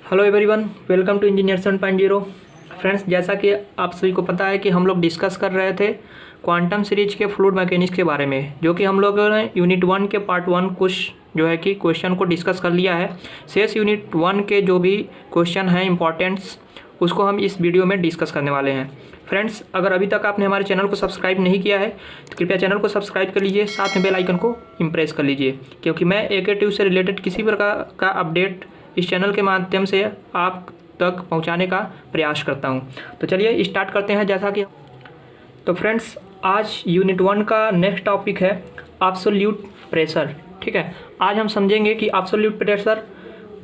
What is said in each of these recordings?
Hello everyone, welcome to engineer 7.0। Friends, जैसा कि आप सभी को पता है कि हम लोग डिस्कस कर रहे थे क्वांटम सीरीज के फ्लूइड मैकेनिक्स के बारे में, जो कि हम लोगों ने यूनिट 1 के पार्ट 1 कुछ जो है कि क्वेश्चन को डिस्कस कर लिया है। शेष यूनिट 1 के जो भी क्वेश्चन हैं इंपॉर्टेंट्स, उसको हम इस वीडियो में डिस्कस करने वाले हैं। फ्रेंड्स, अगर अभी तक आपने हमारे चैनल को सब्सक्राइब नहीं किया है तो कृपया चैनल को सब्सक्राइब कर लीजिए, साथ में बेल आइकन को इम्प्रेस कर लीजिए, क्योंकि मैं AK-ट्यूब से रिलेटेड किसी प्रकार का अपडेट इस चैनल के माध्यम से आप तक पहुंचाने का प्रयास करता हूं। तो चलिए स्टार्ट करते हैं। जैसा कि तो फ्रेंड्स, आज यूनिट 1 का नेक्स्ट टॉपिक है एब्सोल्यूट प्रेशर। ठीक है, आज हम समझेंगे कि एब्सोल्यूट प्रेशर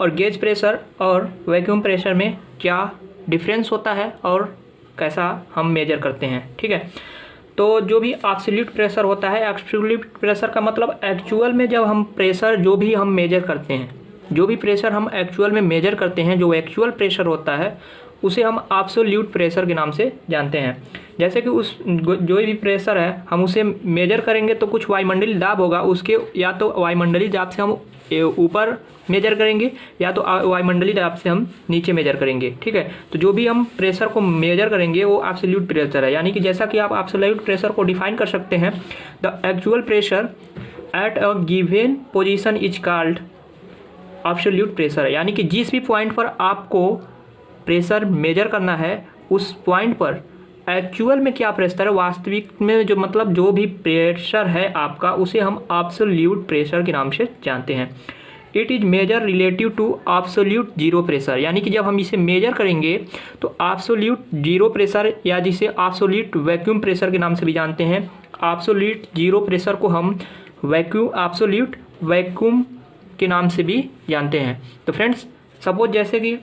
और गेज प्रेशर और वैक्यूम प्रेशर में क्या डिफरेंस होता है और कैसा हम मेजर करते हैं। ठीक है, तो जो भी एब्सोल्यूट प्रेशर होता है, एब्सोल्यूट प्रेशर का मतलब एक्चुअल में जब हम प्रेशर जो भी हम मेजर करते हैं, जो भी प्रेशर हम एक्चुअल में मेजर करते हैं, जो एक्चुअल प्रेशर होता है उसे हम एब्सोल्यूट प्रेशर के नाम से जानते हैं। जैसे कि उस जो भी प्रेशर है हम उसे मेजर करेंगे तो कुछ वायुमंडलीय दाब होगा, उसके या तो वायुमंडलीय दाब से हम ऊपर मेजर करेंगे या तो वायुमंडलीय दाब से हम नीचे मेजर करेंगे। ठीक है, तो जो भी हम प्रेशर को मेजर करेंगे वो एब्सोल्यूट प्रेशर है। यानी कि जैसा कि आप एब्सोल्यूट प्रेशर को डिफाइन कर सकते हैं, the actual pressure at a given position is called absolute pressure. यानी कि जिस भी पॉइंट पर आपको प्रेशर मेजर करना है उस पॉइंट पर एक्चुअल में क्या प्रेशर है, वास्तविक में जो मतलब जो भी प्रेशर है आपका, उसे हम एब्सोल्यूट प्रेशर के नाम से जानते हैं। It is measure relative to absolute zero pressure. यानी कि जब हम इसे मेजर करेंगे तो एब्सोल्यूट जीरो प्रेशर या जिसे एब्सोल्यूट वैक्यूम प्रेशर के नाम से भी जानते हैं, एब्सोल्यूट जीरो प्रेशर को हम एब्सोल्यूट वैक्यूम के नाम से भी जानते हैं। तो फ्रेंड्स, सपोज जैसे कि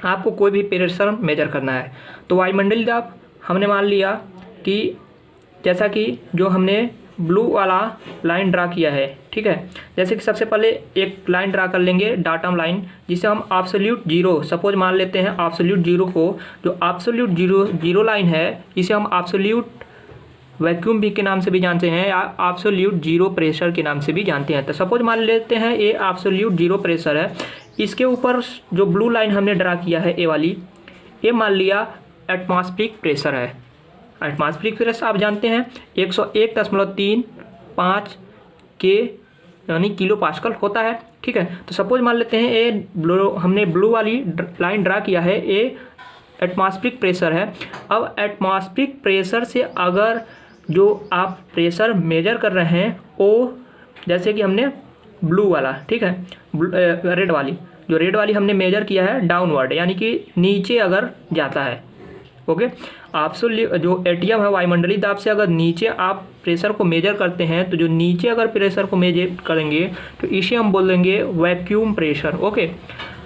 आपको कोई भी प्रेशर मेजर करना है तो वायुमंडलीय दाब हमने मान लिया कि जैसा कि जो हमने ब्लू वाला लाइन ड्रा किया है। ठीक है, जैसे कि सबसे पहले एक लाइन ड्रा कर लेंगे, डाटम लाइन, जिसे हम एब्सोल्यूट जीरो सपोज मान लेते हैं। एब्सोल्यूट जीरो को, जो एब्सोल्यूट जीरो लाइन है, इसे हम एब्सोल्यूट वैक्यूम भी के नाम से भी जानते हैं या एब्सोल्यूट जीरो प्रेशर के नाम से भी जानते हैं। तो सपोज मान लेते हैं ये एब्सोल्यूट जीरो प्रेशर है। इसके ऊपर जो ब्लू लाइन हमने ड्रा किया है ए वाली, ये मान लिया एटमॉस्फेरिक प्रेशर है। एटमॉस्फेरिक प्रेशर आप जानते हैं 101.35 के यानी किलो पास्कल होता है। ठीक है, तो सपोज मान लेते हैं ये हमने ब्लू वाली लाइन ड्रा किया है, ये एटमॉस्फेरिक प्रेशर है। अब एटमॉस्फेरिक प्रेशर से अगर जो आप प्रेशर मेजर कर रहे हैं वो, जैसे कि हमने ब्लू वाला, ठीक है, रेड वाली, जो रेड वाली हमने मेजर किया है डाउनवर्ड, यानी कि नीचे अगर जाता है। ओके, एब्सोल्यूट जो एटीएम है वायुमंडलीय दाब से अगर नीचे आप प्रेशर को मेजर करते हैं, तो जो नीचे अगर प्रेशर को मेजर करेंगे तो इसे हम बोल देंगे vacuum pressure. Okay,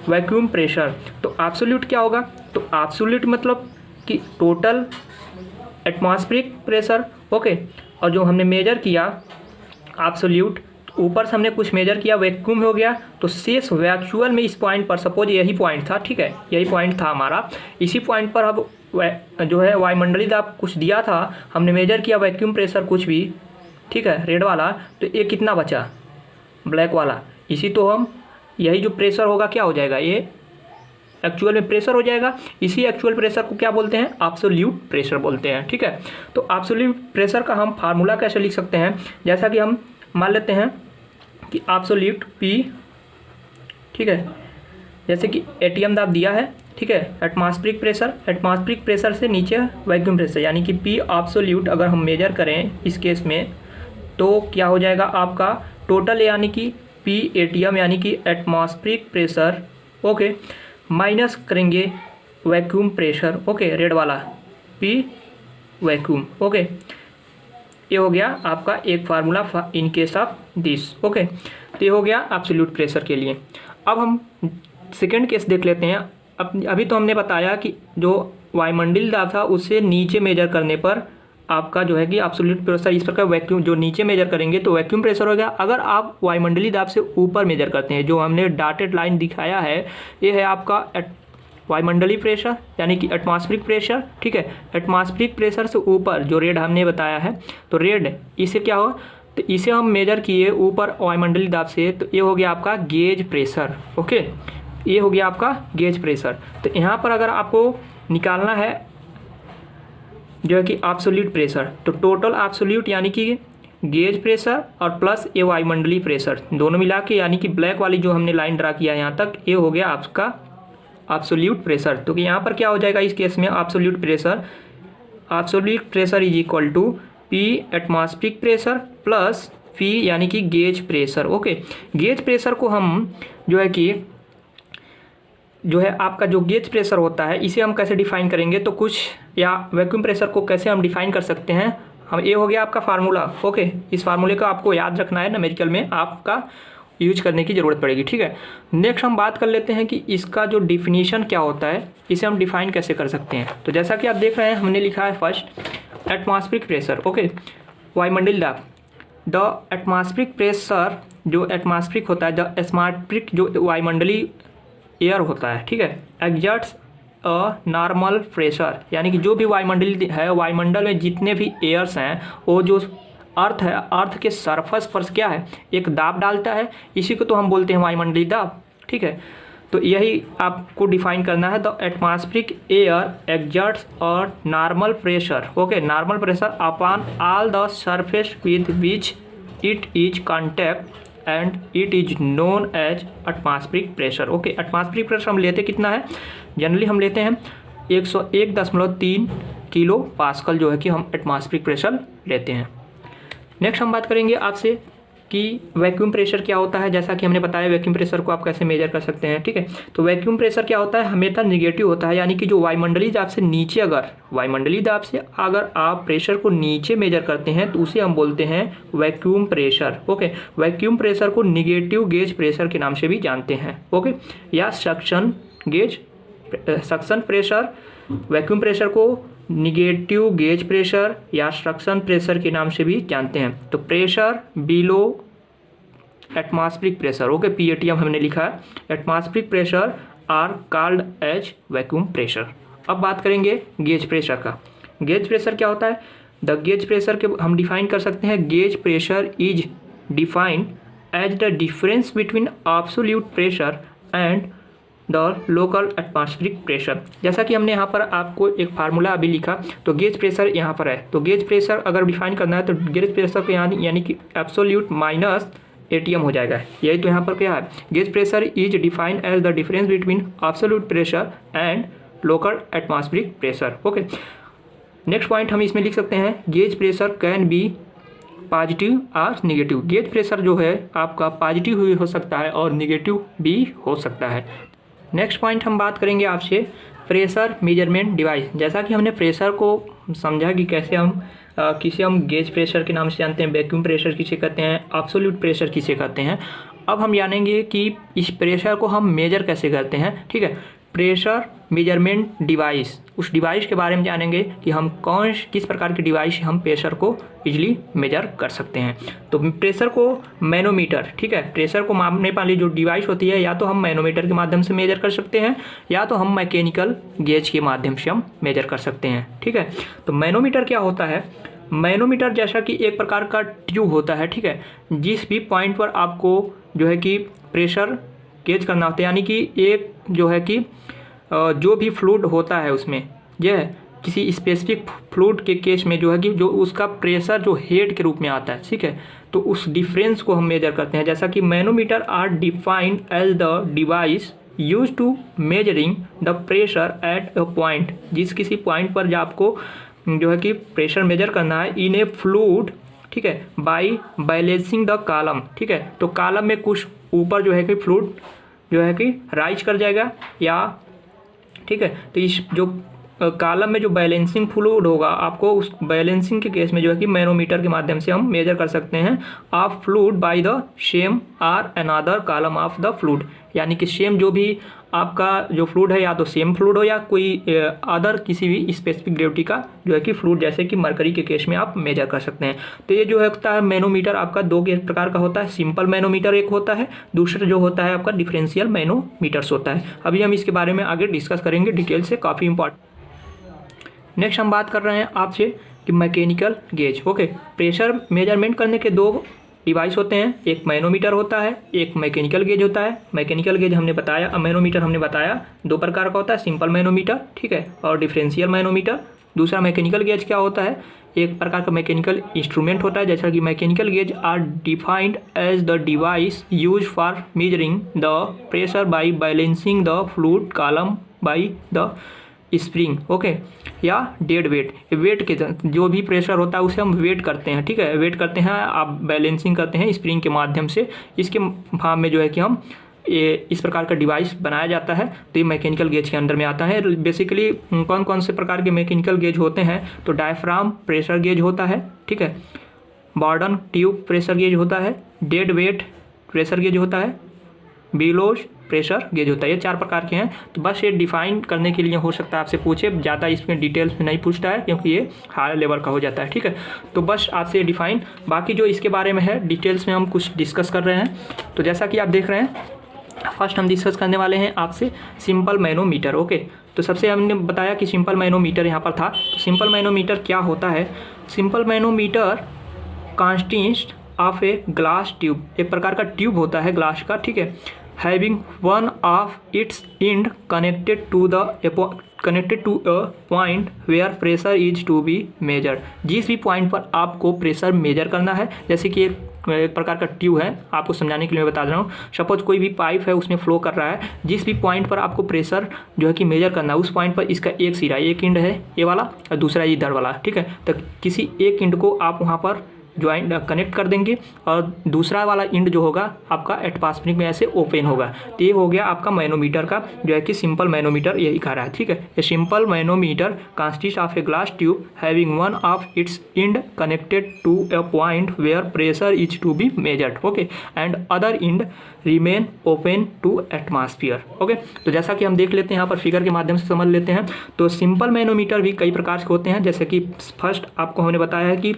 vacuum pressure. तो एब्सोल्यूट क्या होगा, तो एब्सोल्यूट मतलब कि टोटल एटमॉस्फेरिक प्रेशर। ओके, और जो हमने मेजर किया एब्सोल्यूट, ऊपर से हमने कुछ मेजर किया, वैक्यूम हो गया, तो शेष वैक्यूअल में इस पॉइंट पर, सपोज यही पॉइंट था, ठीक है, यही पॉइंट था हमारा, इसी पॉइंट पर अब जो है वायुमंडलीय दाब कुछ दिया था, हमने मेजर किया वैक्यूम प्रेशर कुछ भी, ठीक है, रेड वाला, तो ये कितना बचा, ब्लैक वाला, इसी तो हम यही जो प्रेशर होगा क्या हो जाएगा, ये एक्चुअल में प्रेशर हो जाएगा। इसी एक्चुअल प्रेशर को क्या बोलते हैं, एब्सोल्यूट प्रेशर बोलते हैं। ठीक है, तो एब्सोल्यूट प्रेशर का हम फार्मूला कैसे लिख सकते हैं, जैसा कि हम मान लेते हैं कि एब्सोल्यूट P, ठीक है, जैसे कि एटीएम दाब दिया है, ठीक है, एटमॉस्फेरिक प्रेशर से नीचे वैक्यूम प्रेशर, यानी कि P एब्सोल्यूट अगर हम मेजर करें इस केस में तो क्या हो जाएगा आपका टोटल, यानी कि P एटीएम यानी कि एटमॉस्फेरिक प्रेशर, ओके, माइनस करेंगे वैक्यूम प्रेशर, ओके, रेड वाला P वैक्यूम। ओके, ये हो गया आपका एक formula in case of this. Okay, तो ये हो गया एब्सोल्यूट प्रेशर के लिए। अब हम सेकेंड केस देख लेते हैं। अभी तो हमने बताया कि जो वायुमंडलीय दाब था उससे नीचे मेजर करने पर आपका जो है कि एब्सोल्यूट प्रेशर, इस प्रकार वैक्यूम जो नीचे मेजर करेंगे तो वैक्यूम प्रेशर हो गया। अगर आप वायुमंडलीय दाब से ऊपर मेजर करते हैं, जो हमने डॉटेड लाइन दिखाया है, ये है आपका वायुमंडलीय प्रेशर यानी कि एटमॉस्फेरिक प्रेशर। ठीक है, एटमॉस्फेरिक प्रेशर से ऊपर जो रेड हमने बताया है, तो रेड इसे क्या हो, तो इसे हम मेजर किए ऊपर वायुमंडलीय दाब से, तो ये हो गया आपका गेज प्रेशर। ओके, ये हो गया आपका गेज प्रेशर। तो यहाँ पर अगर आपको निकालना है जो है कि एब्सोल्यूट प्रेशर, तो टोटल एब्सोल्यूट यानी कि गेज प्रेशर और प्लस ये वायुमंडलीय प्रेशर दोनों मिला के, यानी कि ब्लैक वाली जो हमने लाइन ड्रा किया यहाँ तक, ये हो गया आपका एब्सोल्यूट प्रेशर। तो यहाँ पर क्या हो जाएगा इस केस में, absolute pressure is equal to P atmospheric pressure plus P यानी कि gauge pressure. Okay, gauge pressure को हम जो है आपका जो गेज प्रेशर होता है इसे हम कैसे डिफाइन करेंगे, तो कुछ या वैक्यूम प्रेशर को कैसे हम डिफाइन कर सकते हैं हम, ये हो गया आपका फार्मूला। ओके, इस फार्मूले का आपको याद रखना है, न्यूमेरिकल में आपका यूज करने की ज़रूरत पड़ेगी। ठीक है, नेक्स्ट हम बात कर लेते हैं कि इसका जो डिफिनीशन क्या होता है, इसे हम डिफाइन कैसे कर सकते हैं। तो जैसा कि आप देख रहे हैं हमने लिखा है फर्स्ट एटमॉस्फेरिक प्रेशर। ओके, वायुमंडलीय दाब, द एटमॉस्फेरिक प्रेशर जो एटमॉस्फेरिक होता है, द एटमॉस्फेरिक जो वायुमंडलीय एयर होता है, ठीक है, एग्जर्ट्स अ नॉर्मल प्रेशर, यानी कि जो भी वायुमंडल है, वायुमंडल में जितने भी एयर्स हैं वो जो अर्थ है, अर्थ के सरफेस पर क्या है एक दाब डालता है, इसी को तो हम बोलते हैं वायुमंडलीय दाब। ठीक है, तो यही आपको डिफाइन करना है, the atmospheric air exerts a normal pressure. Okay, normal pressure upon all the surface with which it is contact and it is known as atmospheric pressure. Okay, atmospheric pressure हम लेते कितना है, जनरली हम लेते हैं 101.3 kilo pascal जो है कि हम एटमॉस्फेरिक प्रेशर लेते हैं। नेक्स्ट हम बात करेंगे आपसे कि वैक्यूम प्रेशर क्या होता है। जैसा कि हमने बताया वैक्यूम प्रेशर को आप कैसे मेजर कर सकते हैं। ठीक है, तो वैक्यूम प्रेशर क्या होता है, हमेशा निगेटिव होता है, यानी कि जो वायुमंडलीय दाब से नीचे, अगर वायुमंडलीय दाब से अगर आप प्रेशर को नीचे मेजर करते हैं तो उसे हम बोलते हैं vacuum pressure. Okay, vacuum pressure को निगेटिव गेज प्रेशर के नाम से भी जानते हैं। ओके, या सक्शन प्रेशर, वैक्यूम प्रेशर को निगेटिव गेज प्रेशर या सक्शन प्रेशर के नाम से भी जानते हैं। तो pressure below atmospheric pressure, okay, PATM हमने लिखा है, atmospheric pressure are called as vacuum pressure. अब बात करेंगे गेज प्रेशर का। गेज प्रेशर क्या होता है, द गेज प्रेशर के हम डिफाइन कर सकते हैं, gauge pressure is defined as the difference between absolute pressure and the local atmospheric pressure. जैसा कि हमने यहाँ पर आपको एक फार्मूला अभी लिखा, तो गेज प्रेशर यहाँ पर है, तो गेज प्रेशर अगर डिफाइन करना है तो गेज प्रेशर को यानी कि एब्सोल्यूट माइनस ATM हो जाएगा। यही तो यहाँ पर क्या है, gauge pressure is defined as the difference between absolute pressure and local atmospheric pressure. Okay, next point हम इसमें लिख सकते हैं, gauge pressure can be positive और निगेटिव। गेज प्रेशर जो है आपका पॉजिटिव भी हो सकता है और निगेटिव भी हो सकता है। नेक्स्ट पॉइंट हम बात करेंगे आपसे प्रेशर मेजरमेंट डिवाइस। जैसा कि हमने प्रेशर को समझा कि कैसे हम किसे हम गेज प्रेशर के नाम से जानते हैं, वैक्यूम प्रेशर किसे कहते हैं, एब्सोल्यूट प्रेशर किसे कहते हैं। अब हम जानेंगे कि इस प्रेशर को हम मेजर कैसे करते हैं। ठीक है, प्रेशर मेजरमेंट डिवाइस, उस डिवाइस के बारे में जानेंगे कि हम किस प्रकार के डिवाइस से हम प्रेशर को इजीली मेजर कर सकते हैं। तो प्रेशर को मैनोमीटर, ठीक है, प्रेशर को मापने वाली जो डिवाइस होती है, या तो हम मैनोमीटर के माध्यम से मेजर कर सकते हैं या तो हम मैकेनिकल गेज के माध्यम से हम मेजर कर सकते हैं। ठीक है, तो मैनोमीटर क्या होता है, मैनोमीटर जैसा कि एक प्रकार का ट्यूब होता है, ठीक है, जिस भी पॉइंट पर आपको जो है कि प्रेशर गेज करना होता है, यानी कि एक जो है कि जो भी फ्लूइड होता है उसमें, यह किसी स्पेसिफिक फ्लूइड के केस में जो है कि जो उसका प्रेशर जो हेड के रूप में आता है, ठीक है, तो उस डिफरेंस को हम मेजर करते हैं। जैसा कि manometer are defined as the device use to measuring the pressure at a point, जिस किसी पॉइंट पर जो आपको जो है कि प्रेशर मेजर करना है इन ए फ्लूइड, ठीक है, बाई बैलेंसिंग द कॉलम। ठीक है, तो कॉलम में कुछ ऊपर जो है कि फ्लूइड जो है कि राइज कर जाएगा, या ठीक है, तो इस जो कॉलम में जो बैलेंसिंग फ्लूइड होगा, आपको उस बैलेंसिंग के केस में जो है कि मैनोमीटर के माध्यम से हम मेजर कर सकते हैं of fluid by the same or another column of the fluid, यानी कि सेम जो भी आपका जो फ्लूइड है, या तो सेम फ्लूइड हो या कोई अदर किसी भी स्पेसिफिक ग्रेविटी का जो है कि फ्लूइड, जैसे कि मरकरी के केस में आप मेजर कर सकते हैं। तो ये जो होता है मैनोमीटर आपका दो प्रकार का होता है, सिंपल मैनोमीटर एक होता है, दूसरा जो होता है आपका डिफरेंशियल मैनोमीटर्स होता है। अभी हम इसके बारे में आगे डिस्कस करेंगे डिटेल से, काफ़ी इंपॉर्टेंट। नेक्स्ट हम बात कर रहे हैं आपसे कि mechanical gauge. Okay, pressure measurement करने के दो डिवाइस होते हैं, एक मैनोमीटर होता है, एक मैकेनिकल गेज होता है। मैकेनिकल गेज हमने बताया, मैनोमीटर हमने बताया 2 प्रकार का होता है, सिंपल मैनोमीटर, ठीक है, और डिफरेंशियल मैनोमीटर। दूसरा मैकेनिकल गेज क्या होता है, एक प्रकार का मैकेनिकल इंस्ट्रूमेंट होता है, जैसा कि mechanical gauge are defined as the device use for measuring the pressure by balancing the fluid column by the spring, okay, या डेड वेट। वेट के जो भी प्रेशर होता है उसे हम वेट करते हैं, ठीक है, वेट करते हैं, आप बैलेंसिंग करते हैं स्प्रिंग के माध्यम से। इसके फॉर्म में जो है कि हम इस प्रकार का डिवाइस बनाया जाता है, तो ये मैकेनिकल गेज के अंदर में आता है। बेसिकली कौन कौन से प्रकार के मैकेनिकल गेज होते हैं, तो डायफ्राम प्रेशर गेज होता है, ठीक है, बॉर्डन ट्यूब प्रेशर गेज होता है, डेड वेट प्रेशर गेज होता है, बिलोज प्रेशर गेज होता है। ये 4 प्रकार के हैं। तो बस ये डिफाइन करने के लिए हो सकता है आपसे पूछे, ज़्यादा इसमें डिटेल्स में नहीं पूछता है क्योंकि ये हायर लेवल का हो जाता है, ठीक है। तो बस आपसे डिफाइन, बाकी जो इसके बारे में है डिटेल्स में हम कुछ डिस्कस कर रहे हैं। तो जैसा कि आप देख रहे हैं, फर्स्ट हम डिस्कस करने वाले हैं आपसे सिंपल मैनोमीटर, ओके। तो सबसे हमने बताया कि सिंपल मैनोमीटर यहाँ पर था। तो सिंपल मैनोमीटर क्या होता है, simple manometer consist of a glass tube, एक प्रकार का ट्यूब होता है ग्लास का, ठीक है, having one of its end connected to a point where pressure is to be measured. जिस भी पॉइंट पर आपको प्रेशर मेजर करना है, जैसे कि एक प्रकार का ट्यूब है, आपको समझाने के लिए मैं बता रहा हूँ। सपोज कोई भी पाइप है, उसमें फ्लो कर रहा है, जिस भी पॉइंट पर आपको प्रेशर जो है कि मेजर करना है, उस पॉइंट पर इसका एक सिरा, एक एंड है ये वाला और दूसरा इधर वाला, ठीक है। तो किसी एक एंड को आप वहाँ पर ज्वाइंट कनेक्ट कर देंगे और दूसरा वाला इंड जो होगा आपका एटमॉस्फेरिक में ऐसे ओपन होगा। तो ये हो गया आपका मैनोमीटर का जो है कि सिंपल मैनोमीटर यही कह रहा है, ठीक है। A simple manometer consist of a glass tube having one of its end connected to a point where pressure is to be measured, okay, and other end remain open to atmosphere, okay. तो जैसा कि हम देख लेते हैं यहाँ पर figure के माध्यम से समझ लेते हैं। तो सिंपल मैनोमीटर भी कई प्रकार के होते हैं, जैसे कि फर्स्ट आपको हमने बताया है कि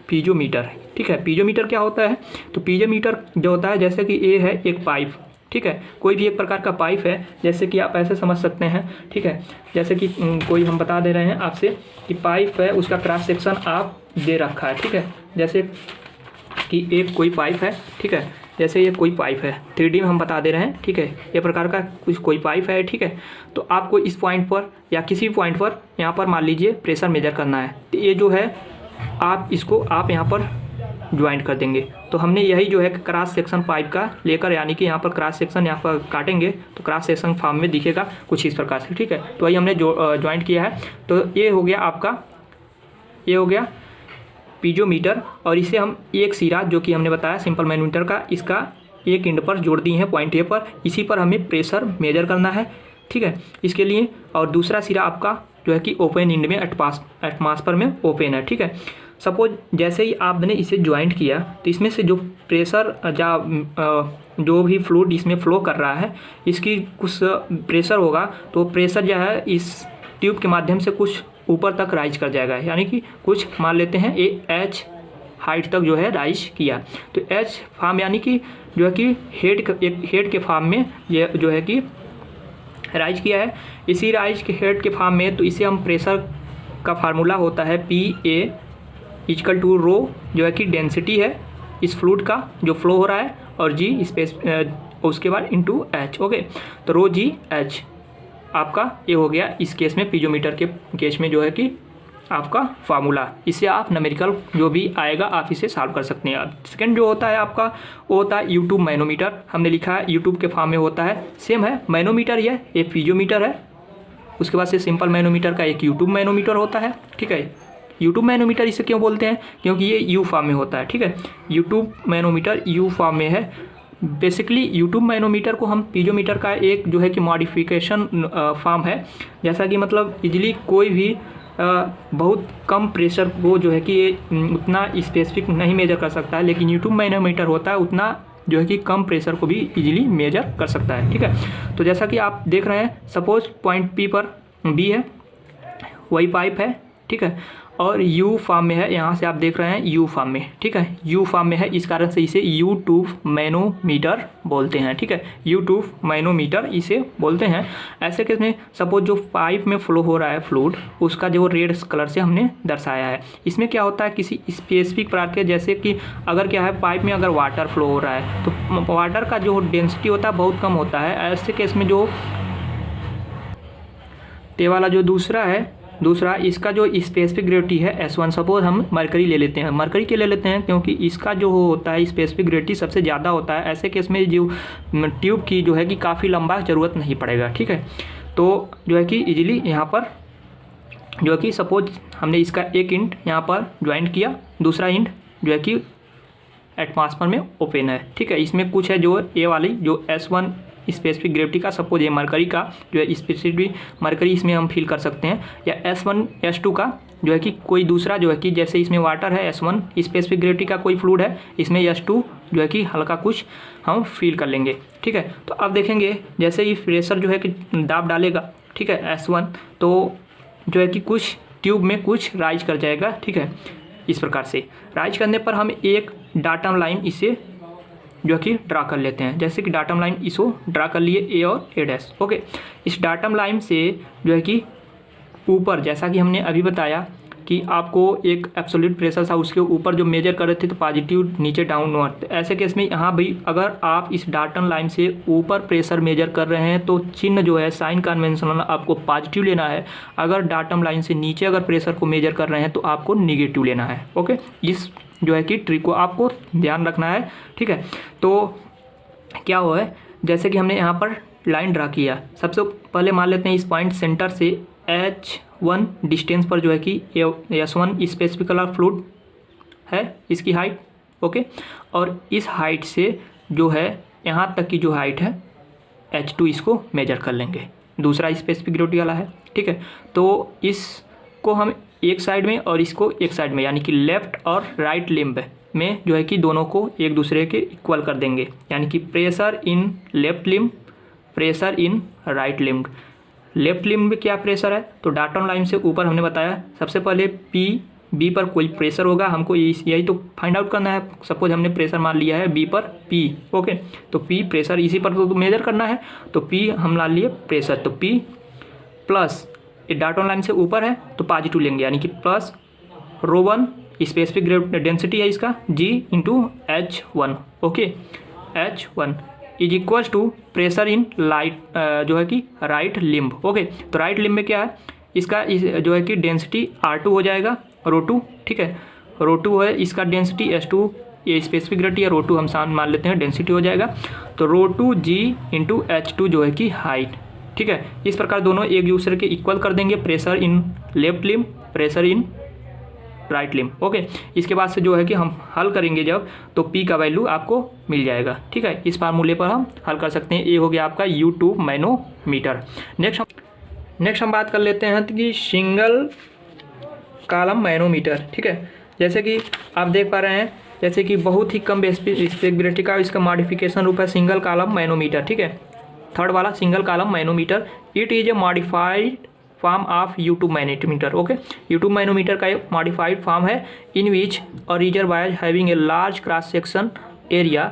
पीजोमीटर, ठीक है। पीजोमीटर क्या होता है, तो पीजोमीटर जो होता है, जैसे कि ये है एक पाइप, ठीक है, कोई भी एक प्रकार का पाइप है, जैसे कि आप ऐसे समझ सकते हैं, ठीक है। जैसे कि कोई हम बता दे रहे हैं आपसे कि पाइप है, उसका क्रॉस सेक्शन आप दे रखा है, ठीक है। जैसे कि एक कोई पाइप है, ठीक है, जैसे ये कोई पाइप है, 3D में हम बता दे रहे हैं, ठीक है, ये प्रकार का कुछ कोई पाइप है, ठीक है। तो आपको इस पॉइंट पर या किसी भी पॉइंट पर यहाँ पर मान लीजिए प्रेशर मेजर करना है, तो ये जो है आप इसको आप यहाँ पर ज्वाइंट कर देंगे। तो हमने यही जो है क्रॉस सेक्शन पाइप का लेकर, यानी कि यहाँ पर क्रॉस सेक्शन यहाँ पर काटेंगे तो क्रॉस सेक्शन फॉर्म में दिखेगा कुछ इस प्रकार से, ठीक है। तो वही हमने जो ज्वाइंट किया है। तो ये हो गया आपका, ये हो गया पीजोमीटर, और इसे हम एक सिरा जो कि हमने बताया सिंपल मैनोमीटर का, इसका एक एंड पर जोड़ दिए हैं पॉइंट ए पर, इसी पर हमें प्रेशर मेजर करना है, ठीक है, इसके लिए। और दूसरा सिरा आपका जो है कि ओपन एंड में एटमॉस्फेयर में ओपन है, ठीक है। सपोज जैसे ही आपने इसे ज्वाइंट किया तो इसमें से जो प्रेशर जो भी फ्लूइड इसमें फ्लो कर रहा है, इसकी कुछ प्रेशर होगा, तो प्रेशर जो है इस ट्यूब के माध्यम से कुछ ऊपर तक राइज कर जाएगा, यानी कि कुछ मान लेते हैं ये एच हाइट तक जो है राइज किया। तो एच फॉर्म यानी कि जो है कि हेड के फॉर्म में ये जो है कि राइज किया है। इसी राइज के हेड के फॉर्म में, तो इसे हम प्रेशर का फार्मूला होता है PA इक्वल टू रो, जो है कि डेंसिटी है इस फ्लूइड का जो फ्लो हो रहा है, और G स्पेस उसके बाद इंटू H, ओके। तो रो G H आपका ये हो गया इस केस में, पीजोमीटर के केस में जो है कि आपका फार्मूला। इससे आप न्यूमेरिकल जो भी आएगा आप इसे सॉल्व कर सकते हैं। सेकंड जो होता है आपका वो होता है यूट्यूब मैनोमीटर, हमने लिखा है यूट्यूब के फॉर्म में होता है, सेम है मैनोमीटर, ये पीजोमीटर है। उसके बाद से सिंपल मैनोमीटर का एक यूट्यूब मैनोमीटर होता है, ठीक है। यूट्यूब मैनोमीटर इसे क्यों बोलते हैं, क्योंकि ये यू फॉर्म में होता है, ठीक है। यूट्यूब मैनोमीटर यू फॉर्म में है। बेसिकली यूट्यूब मैनोमीटर को हम पीजोमीटर का एक जो है कि मॉडिफिकेशन फॉर्म है, जैसा कि मतलब इजीली कोई भी बहुत कम प्रेशर को जो है कि ये उतना स्पेसिफिक नहीं मेजर कर सकता है, लेकिन यूट्यूब मैनोमीटर होता है उतना जो है कि कम प्रेशर को भी इजीली मेजर कर सकता है, ठीक है। तो जैसा कि आप देख रहे हैं, सपोज पॉइंट P पर B है, वही पाइप है, ठीक है, और यू फॉर्म में है, यहाँ से आप देख रहे हैं यू फॉर्म में, ठीक है, यू फॉर्म में है, इस कारण से इसे U2 मैनोमीटर बोलते हैं, ठीक है, U2 मैनोमीटर इसे बोलते हैं। ऐसे केस में सपोज जो पाइप में फ्लो हो रहा है फ्लूइड, उसका जो रेड कलर से हमने दर्शाया है। इसमें क्या होता है, किसी स्पेसिफिक प्रकार के, जैसे कि अगर क्या है पाइप में अगर वाटर फ्लो हो रहा है तो वाटर का जो डेंसिटी होता है बहुत कम होता है। ऐसे केस में जो ये वाला जो दूसरा इसका जो स्पेसिफिक ग्रेविटी है S1, सपोज हम मरकरी ले लेते हैं, मरकरी के ले लेते हैं क्योंकि इसका जो होता है स्पेसिफिक ग्रेविटी सबसे ज़्यादा होता है। ऐसे केस में जो ट्यूब की जो है कि काफ़ी लंबा ज़रूरत नहीं पड़ेगा, ठीक है। तो जो है कि इजीली यहाँ पर जो है कि सपोज हमने इसका एक इंड यहाँ पर ज्वाइंट किया, दूसरा इंड जो है कि एटमॉस्फेयर में ओपन है, ठीक है। इसमें कुछ है जो ए वाली जो S1 स्पेसिफिक ग्रेविटी का, सपोज ये मरकरी का जो है स्पेसिफिक मरकरी इसमें हम फील कर सकते हैं, या S1 S2 का जो है कि कोई दूसरा जो है कि जैसे इसमें वाटर है S1 स्पेसिफिक ग्रेविटी का कोई फ्लूइड है, इसमें S2 जो है कि हल्का कुछ हम फील कर लेंगे, ठीक है। तो अब देखेंगे जैसे ही प्रेशर जो है कि दाब डालेगा, ठीक है, S1, तो जो है कि कुछ ट्यूब में कुछ राइज कर जाएगा, ठीक है। इस प्रकार से राइज करने पर हम एक डाटम लाइन इसे जो कि ड्रा कर लेते हैं, जैसे कि डाटम लाइन इसको ड्रा कर लिए ए और ए डैश, ओके। इस डाटम लाइन से जो है कि ऊपर, जैसा कि हमने अभी बताया कि आपको एक एब्सोल्यूट प्रेशर था, उसके ऊपर जो मेजर कर रहे थे तो पॉजिटिव, नीचे डाउनवर्ड। ऐसे केस में यहाँ भी अगर आप इस डाटम लाइन से ऊपर प्रेशर मेजर कर रहे हैं तो चिन्ह जो है साइन कन्वेंशनल आपको पॉजिटिव लेना है। अगर डाटम लाइन से नीचे अगर प्रेशर को मेजर कर रहे हैं तो आपको निगेटिव लेना है, ओके। इस जो है कि ट्रिक को आपको ध्यान रखना है, ठीक है। तो क्या हुआ है, जैसे कि हमने यहाँ पर लाइन ड्रा किया, सबसे पहले मान लेते हैं इस पॉइंट सेंटर से H1 डिस्टेंस पर जो है कि S1 स्पेसिफिक कलर फ्लूइड है, इसकी हाइट, ओके। और इस हाइट से जो है यहाँ तक की जो हाइट है H2 इसको मेजर कर लेंगे, दूसरा स्पेसिफिक ग्रेविटी वाला है, ठीक है। तो इसको हम एक साइड में और इसको एक साइड में, यानी कि लेफ्ट और राइट लिम्ब में जो है कि दोनों को एक दूसरे के इक्वल कर देंगे, यानी कि pressure in left limb, pressure in right limb. Left limb में क्या प्रेशर है, तो डाटम लाइन से ऊपर हमने बताया सबसे पहले बी पर कोई प्रेशर होगा, हमको यही तो फाइंड आउट करना है। सपोज हमने प्रेशर मान लिया है बी पर P, ओके। तो P प्रेशर इसी पर तो मेजर करना है, तो P हम मान लिए प्रेशर, तो P प्लस डाटम लाइन से ऊपर है तो पॉजिटिव लेंगे, यानी कि प्लस ρ1 स्पेसिफिक डेंसिटी है इसका G इंटू H1, ओके। H1 is equals to pressure in जो है कि राइट लिम्ब, ओके। तो राइट लिम्ब में क्या है, इसका जो है कि डेंसिटी R2 हो जाएगा, ρ2, ठीक है, ρ2 है इसका डेंसिटी, S2 ये स्पेसिफिक ग्रेविटी है, ρ2 हम सामने मान लेते हैं डेंसिटी हो जाएगा, तो ρ2 G इंटू H2 जो है कि हाइट, ठीक है। इस प्रकार दोनों एक दूसरे के इक्वल कर देंगे, pressure in left limb, pressure in right limb, okay. इसके बाद से जो है कि हम हल करेंगे जब, तो P का वैल्यू आपको मिल जाएगा, ठीक है। इस फार्मूले पर हम हल कर सकते हैं। ये हो गया आपका U2 मैनोमीटर। नेक्स्ट हम बात कर लेते हैं कि सिंगल कॉलम मैनोमीटर, ठीक है। जैसे कि आप देख पा रहे हैं, जैसे कि बहुत ही कम स्पेसिफिक ग्रेविटी का इसका मॉडिफिकेशन रूप है सिंगल कॉलम मैनोमीटर, ठीक है। थर्ड वाला single column manometer, it is a modified form of U2 manometer, okay. U2 manometer का एक मॉडिफाइड फॉर्म है इन विच और reservoir having a large cross section area,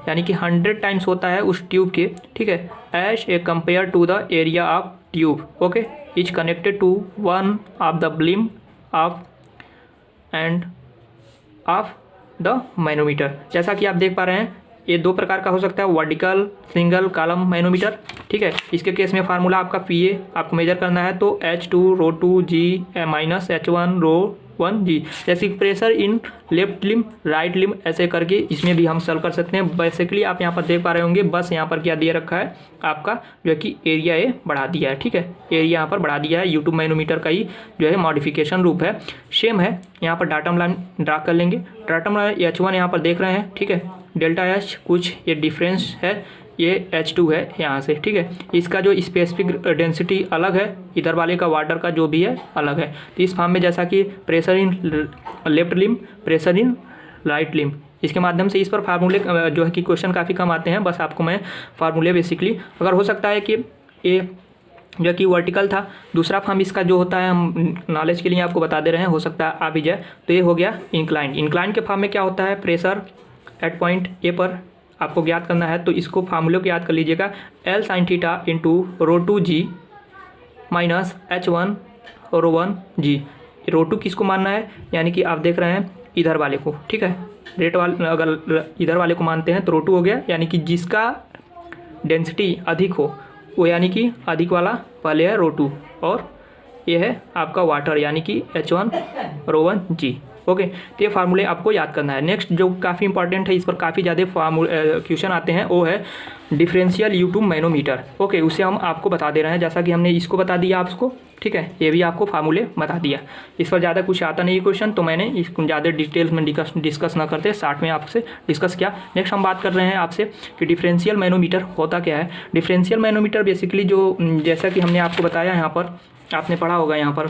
यानी कि 100 टाइम्स होता है उस ट्यूब के, ठीक है, as a compare to the area of tube, okay, is connected to one of the limb of end of the manometer. जैसा कि आप देख पा रहे हैं ये दो प्रकार का हो सकता है, वर्टिकल सिंगल कॉलम मैनोमीटर, ठीक है। इसके केस में फार्मूला आपका PA आपको मेजर करना है, तो H2 ρ2 G minus H1 ρ1 G। जैसे pressure in left limb right limb, ऐसे करके इसमें भी हम सॉल्व कर सकते हैं। बेसिकली आप यहाँ पर देख पा रहे होंगे, बस यहाँ पर क्या दिया रखा है आपका जो है कि एरिया ए बढ़ा दिया है, ठीक है, एरिया यहाँ पर बढ़ा दिया है। U2 मैनोमीटर का ही जो है मॉडिफिकेशन रूप है, सेम है। यहाँ पर डाटम लाइन ड्रा कर लेंगे, डाटम लाइन H1 यहाँ पर देख रहे हैं, ठीक है, डेल्टा H कुछ ये डिफरेंस है, ये H2 है यहाँ से, ठीक है। इसका जो स्पेसिफिक डेंसिटी अलग है, इधर वाले का वाटर का जो भी है अलग है। तो इस फॉर्म में जैसा कि pressure in left limb, pressure in right limb, इसके माध्यम से इस पर फार्मूले जो है कि क्वेश्चन काफ़ी कम आते हैं। बस आपको मैं फार्मूले बेसिकली, अगर हो सकता है कि ये जो कि वर्टिकल था। दूसरा फॉर्म इसका जो होता है, हम नॉलेज के लिए आपको बता दे रहे हैं, हो सकता है आ भी जाए। तो ये हो गया इंक्लाइन। इंक्लाइन के फॉर्म में क्या होता है, प्रेशर एट पॉइंट ए पर आपको ज्ञात करना है। तो इसको फार्मूले को याद कर लीजिएगा, L sin theta into ρ2g minus H1 ρ1 g। ρ2 किसको मानना है, यानी कि आप देख रहे हैं इधर वाले को, ठीक है। रेट वाले अगर इधर वाले को मानते हैं तो ρ2 हो गया, यानी कि जिसका डेंसिटी अधिक हो वो, यानी कि अधिक वाला पहले है ρ2, और ये है आपका वाटर यानी कि H1 ρ1 g। ओके, तो ये फार्मूले आपको याद करना है। नेक्स्ट जो काफ़ी इंपॉर्टेंट है, इस पर काफ़ी ज़्यादा क्वेश्चन आते हैं, वो है डिफरेंशियल U2 मैनोमीटर। ओके, उसे हम आपको बता दे रहे हैं, जैसा कि हमने इसको बता दिया आपको, ठीक है। ये भी आपको फार्मूले बता दिया। इस पर ज़्यादा कुछ आता नहीं है क्वेश्चन, तो मैंने इसको ज़्यादा डिटेल्स में डिस्कस ना करते, शार्ट में आपसे डिस्कस किया। नेक्स्ट हम बात कर रहे हैं आपसे कि डिफरेंशियल मैनोमीटर होता क्या है। डिफरेंशियल मैनोमीटर बेसिकली जो, जैसा कि हमने आपको बताया, यहाँ पर आपने पढ़ा होगा, यहाँ पर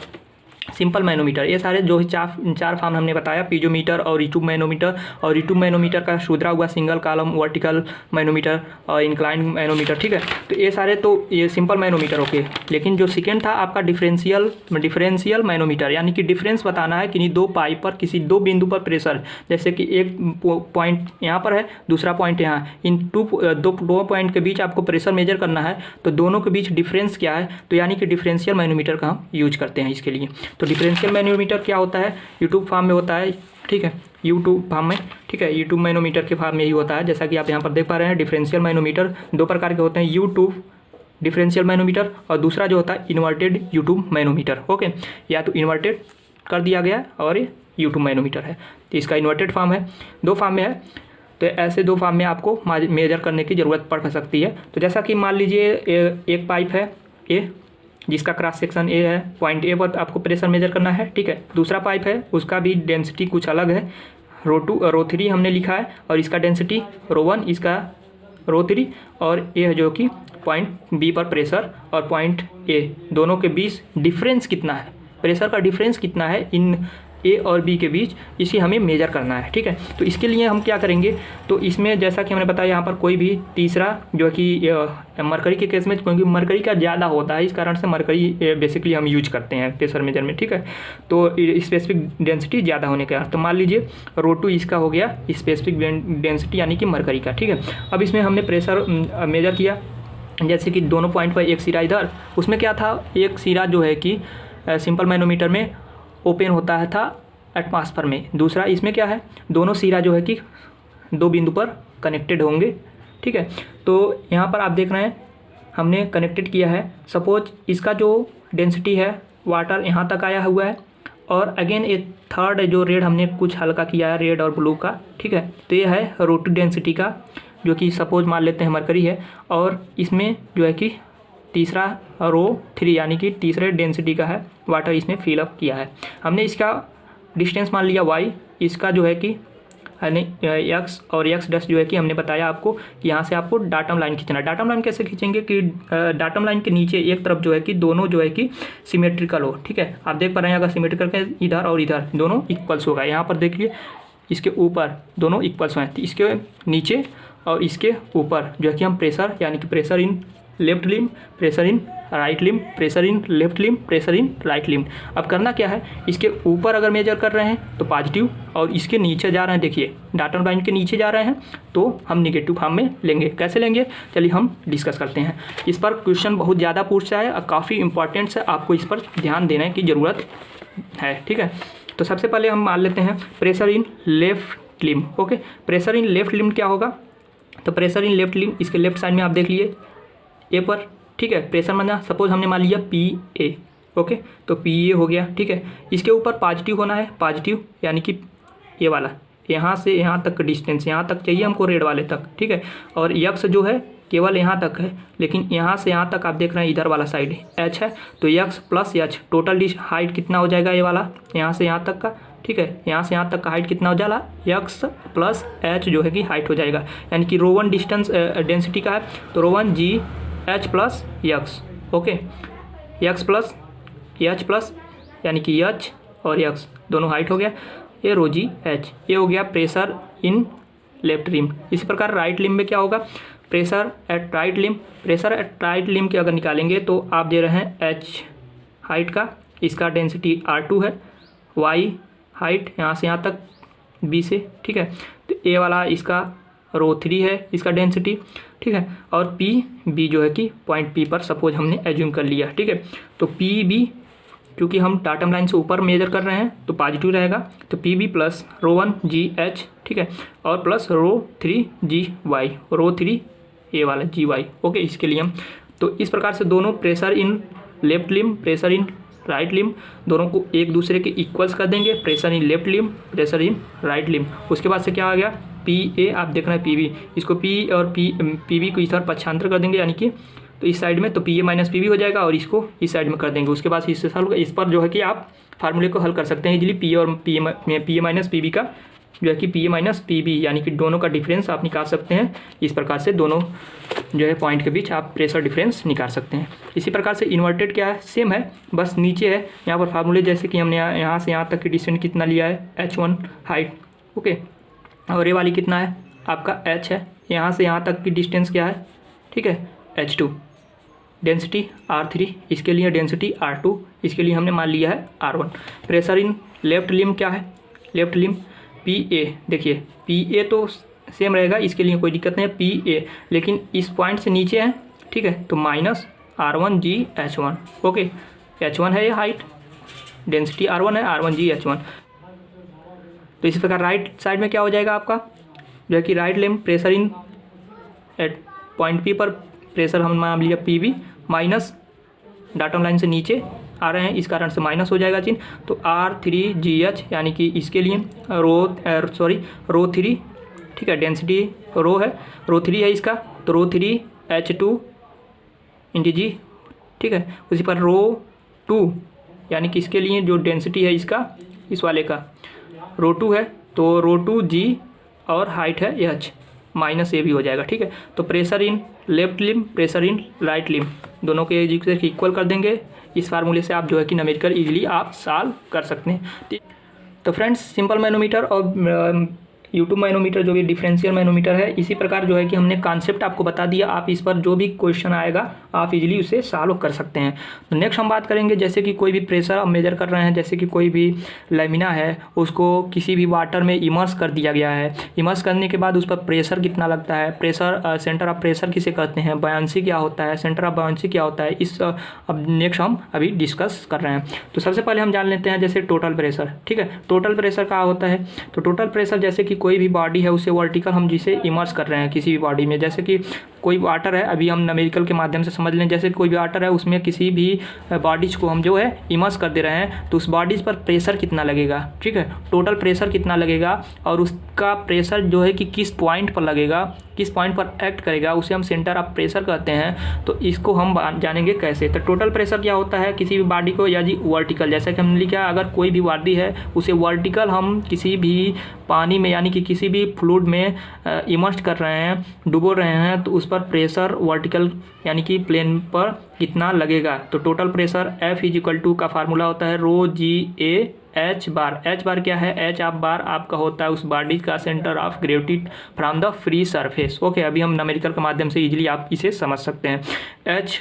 सिंपल मैनोमीटर, ये सारे जो चार फॉर्म हमने बताया, पीजोमीटर और रीट्यूब मैनोमीटर, और रीट्यूब मैनोमीटर का सुधरा हुआ सिंगल कॉलम वर्टिकल मैनोमीटर और इंक्लाइन मैनोमीटर, ठीक है। तो ये सारे तो ये सिंपल मैनोमीटर ओके। लेकिन जो सेकेंड था आपका डिफरेंशियल मैनोमीटर, यानी कि डिफरेंस बताना है कि दो पाइप पर किसी दो बिंदु पर प्रेशर, जैसे कि एक पॉइंट यहाँ पर है, दूसरा पॉइंट यहाँ, इन दो पॉइंट के बीच आपको प्रेशर मेजर करना है, तो दोनों के बीच डिफरेंस क्या है, तो यानी कि डिफरेंशियल मैनोमीटर का हम यूज करते हैं इसके लिए। तो डिफरेंशियल मैनोमीटर क्या होता है, यूट्यूब फॉर्म में होता है, ठीक है, यूट्यूब फॉर्म में, ठीक है। यूट्यूब मैनोमीटर के फॉर्म में ही होता है, जैसा कि आप यहाँ पर देख पा रहे हैं। डिफरेंशियल मैनोमीटर दो प्रकार के होते हैं, यूट्यूब डिफरेंशियल मैनोमीटर, और दूसरा जो होता है इन्वर्टेड यूट्यूब मैनोमीटर। ओके, या तो इन्वर्टेड कर दिया गया और ये यूट्यूब मैनोमीटर है, तो इसका इन्वर्टेड फॉर्म है, दो फॉर्म में है। तो ऐसे दो फॉर्म में आपको मेजर करने की ज़रूरत पड़ सकती है। तो जैसा कि मान लीजिए एक पाइप है ए, जिसका क्रॉस सेक्शन ए है, पॉइंट ए पर आपको प्रेशर मेजर करना है, ठीक है। दूसरा पाइप है, उसका भी डेंसिटी कुछ अलग है, ρ3 हमने लिखा है, और इसका डेंसिटी ρ1, इसका ρ3, और ये है जो कि पॉइंट बी पर प्रेशर और पॉइंट ए, दोनों के बीच डिफरेंस कितना है, प्रेशर का डिफरेंस कितना है इन ए और बी के बीच, इसे हमें मेजर करना है, ठीक है। तो इसके लिए हम क्या करेंगे, तो इसमें जैसा कि हमने बताया, यहाँ पर कोई भी तीसरा जो कि मरकरी के केस में, क्योंकि मरकरी का ज़्यादा होता है, इस कारण से मरकरी बेसिकली हम यूज करते हैं प्रेशर मेजर में, ठीक है। तो स्पेसिफिक डेंसिटी ज़्यादा होने के कारण, तो मान लीजिए ρ2 इसका हो गया स्पेसिफिक डेंसिटी यानी कि मरकरी का, ठीक है। अब इसमें हमने प्रेशर मेजर किया, जैसे कि दोनों पॉइंट पर एक सिरा इधर, उसमें क्या था, एक सिरा जो है कि सिंपल मैनोमीटर में ओपन होता है था एटमॉस्फेयर में, दूसरा इसमें क्या है, दोनों सिरा जो है कि दो बिंदु पर कनेक्टेड होंगे, ठीक है। तो यहाँ पर आप देख रहे हैं हमने कनेक्टेड किया है। सपोज इसका जो डेंसिटी है वाटर यहाँ तक आया हुआ है, और अगेन एक थर्ड जो रेड हमने कुछ हल्का किया है, रेड और ब्लू का, ठीक है। तो ये है ρ2 डेंसिटी का, जो कि सपोज मान लेते हैं मरकरी है, और इसमें जो है कि तीसरा ρ3 यानी कि तीसरे डेंसिटी का है, वाटर इसमें फिलअप किया है हमने। इसका डिस्टेंस मान लिया y, इसका जो है कि x, और x डैश जो है कि हमने बताया आपको कि यहाँ से आपको डाटम लाइन खींचना है। डाटम लाइन कैसे खींचेंगे कि डाटम लाइन के नीचे एक तरफ जो है कि दोनों जो है कि सिमेट्रिकल हो, ठीक है। आप देख पा रहे हैं अगर सिमेट्रिकल के इधर और इधर दोनों इक्वल्स होगा, यहाँ पर देखिए इसके ऊपर दोनों इक्वल्स हैं, तो इसके नीचे और इसके ऊपर जो है कि हम प्रेशर, यानी कि pressure in left limb, pressure in right limb, pressure in left limb, pressure in right limb. अब करना क्या है, इसके ऊपर अगर मेजर कर रहे हैं तो पॉजिटिव, और इसके नीचे जा रहे हैं, देखिए डाटम लाइन के नीचे जा रहे हैं तो हम निगेटिव फॉर्म में लेंगे। कैसे लेंगे, चलिए हम डिस्कस करते हैं। इस पर क्वेश्चन बहुत ज़्यादा पूछता है और काफ़ी इंपॉर्टेंट है, आपको इस पर ध्यान देने की ज़रूरत है, ठीक है। तो सबसे पहले हम मान लेते हैं pressure in left limb. Okay, pressure in left limb क्या होगा, तो प्रेशर इन लेफ्ट लिम्ब, इसके लेफ्ट साइड में आप देख लिए ए पर, ठीक है। प्रेशर माना सपोज हमने मान लिया PA, ओके, तो PA हो गया, ठीक है। इसके ऊपर पॉजिटिव होना है, पॉजिटिव यानी कि ये वाला, यहाँ से यहाँ तक डिस्टेंस, यहाँ तक चाहिए हमको रेड वाले तक, ठीक है। और यक्स जो है केवल यहाँ तक है, लेकिन यहाँ से यहाँ तक आप देख रहे हैं इधर वाला साइड H है, तो x plus H, total height कितना हो जाएगा ये वाला, यहाँ से यहाँ तक का, ठीक है। यहाँ से यहाँ तक का हाइट कितना हो जाएगा, यक्स प्लस एच जो है कि हाइट हो जाएगा, यानी कि ρ1 डिस्टेंस डेंसिटी का है, तो ρ1 G H plus X, okay, X plus H plus, यानी कि एच और यक्स दोनों हाइट हो गया, ये ρg एच, ये हो गया प्रेशर इन लेफ्ट लिम्ब। इसी प्रकार राइट लिम्ब में क्या होगा, pressure at right limb, pressure at right limb के अगर निकालेंगे तो आप दे रहे हैं h हाइट का, इसका डेंसिटी R2 है, y हाइट यहाँ से यहाँ तक b से, ठीक है। तो a वाला इसका ρ3 है इसका डेंसिटी, ठीक है। और b जो है कि पॉइंट p पर सपोज हमने एज्यूम कर लिया, ठीक है। तो pb क्योंकि हम डाटम लाइन से ऊपर मेजर कर रहे हैं तो पॉजिटिव रहेगा, तो pb प्लस ρ1 GH, ठीक है, और प्लस ρ3 GY, ρ3 ए वाला GY, ओके। इसके लिए हम तो इस प्रकार से दोनों pressure in left limb, pressure in right limb, दोनों को एक दूसरे के इक्वल्स कर देंगे, pressure in left limb, pressure in right limb. उसके बाद से क्या आ गया, PA, आप देख रहे हैं PB, इसको P और PB को इस तरह पक्षांतर कर देंगे, यानी कि तो इस साइड में तो PA माइनस PB हो जाएगा और इसको इस साइड में कर देंगे। उसके बाद इससे सॉल्व, इस पर जो है कि आप फार्मूले को हल कर सकते हैं इजीली। P और PA माइनस PB का जो है कि PA माइनस PB यानी कि दोनों का डिफरेंस आप निकाल सकते हैं। इस प्रकार से दोनों जो है पॉइंट के बीच आप प्रेशर डिफरेंस निकाल सकते हैं। इसी प्रकार से इन्वर्टेड क्या है, सेम है, बस नीचे है यहाँ पर फार्मूले, जैसे कि हमने यहाँ से यहाँ तक की डिस्टेंस कितना लिया है, h1 हाइट, ओके। और ये वाली कितना है आपका h है, यहाँ से यहाँ तक की डिस्टेंस क्या है, ठीक है, h2, डेंसिटी R3, इसके लिए डेंसिटी R2, इसके लिए हमने मान लिया है R1। Pressure in left limb क्या है, लेफ्ट लिम्ब PA, देखिए PA तो सेम रहेगा, इसके लिए कोई दिक्कत नहीं है PA, लेकिन इस पॉइंट से नीचे है, ठीक है, तो minus R1 GH1, okay. H1 है ये हाइट, डेंसिटी R1 है, R1 GH1। तो इसी प्रकार राइट साइड में क्या हो जाएगा आपका जो है कि right limb pressure in at point P पर प्रेशर हम मान लिया PB, माइनस डाटम लाइन से नीचे आ रहे हैं, इस कारण से माइनस हो जाएगा चिन्ह, तो R3GH, यानी कि इसके लिए ρ3, ठीक है, डेंसिटी रो है, ρ3 है इसका, तो ρ3 H2 इंटू G, ठीक है। उसी पर ρ2 यानी कि इसके लिए जो डेंसिटी है इसका, इस वाले का ρ2 है, तो ρ2 G और हाइट है H, माइनस ए भी हो जाएगा, ठीक है। तो pressure in left limb, pressure in right limb, दोनों के एक दूसरे के इक्वल कर देंगे। इस फार्मूले से आप जो है कि न्यूमेरिकल इजीली आप सॉल्व कर सकते हैं। तो फ्रेंड्स, सिंपल मैनोमीटर और यूट्यूब मैनोमीटर जो भी डिफरेंशियल मैनोमीटर है, इसी प्रकार जो है कि हमने कॉन्सेप्ट आपको बता दिया। आप इस पर जो भी क्वेश्चन आएगा आप इजीली उसे सॉल्व कर सकते हैं। तो नेक्स्ट हम बात करेंगे, जैसे कि कोई भी प्रेशर आप मेजर कर रहे हैं, जैसे कि कोई भी लैमिना है उसको किसी भी वाटर में इमर्स कर दिया गया है। इमर्स करने के बाद उस पर प्रेशर कितना लगता है, प्रेशर सेंटर ऑफ प्रेशर किसे कहते हैं, बायंसी क्या होता है, सेंटर ऑफ बायंसी क्या होता है, इस अब नेक्स्ट हम अभी डिस्कस कर रहे हैं। तो सबसे पहले हम जान लेते हैं जैसे टोटल प्रेशर, ठीक है। टोटल प्रेशर क्या होता है, तो टोटल प्रेशर जैसे कि कोई भी बॉडी है उसे वर्टिकल हम जिसे इमर्स कर रहे हैं किसी भी बॉडी में, जैसे कि कोई वाटर है, अभी हम न्यूमेरिकल के माध्यम से समझ लें, जैसे कोई भी वाटर है उसमें किसी भी बॉडीज को हम जो है इमर्स कर दे रहे हैं, तो उस बॉडीज पर प्रेशर कितना लगेगा, ठीक है, टोटल प्रेशर कितना लगेगा, और उसका प्रेशर जो है कि किस पॉइंट पर लगेगा, किस पॉइंट पर एक्ट करेगा, उसे हम सेंटर ऑफ प्रेशर कहते हैं। तो इसको हम जानेंगे कैसे। तो टोटल प्रेशर क्या होता है किसी भी बॉडी को, या जी वर्टिकल, जैसा कि हमने लिखा, अगर कोई भी बॉडी है उसे वर्टिकल हम किसी भी पानी में यानी कि किसी भी फ्लूइड में इमर्स कर रहे हैं, डुबो रहे हैं, तो उस पर प्रेशर वर्टिकल यानी कि प्लेन पर कितना लगेगा। तो टोटल प्रेशर F = का फार्मूला होता है ρ/G/H बार। H बार क्या है, H आप बार आपका होता है उस बॉडी का centre of gravity from the free surface, okay. अभी हम न्यूमेरिकल के माध्यम से इजीली आप इसे समझ सकते हैं। H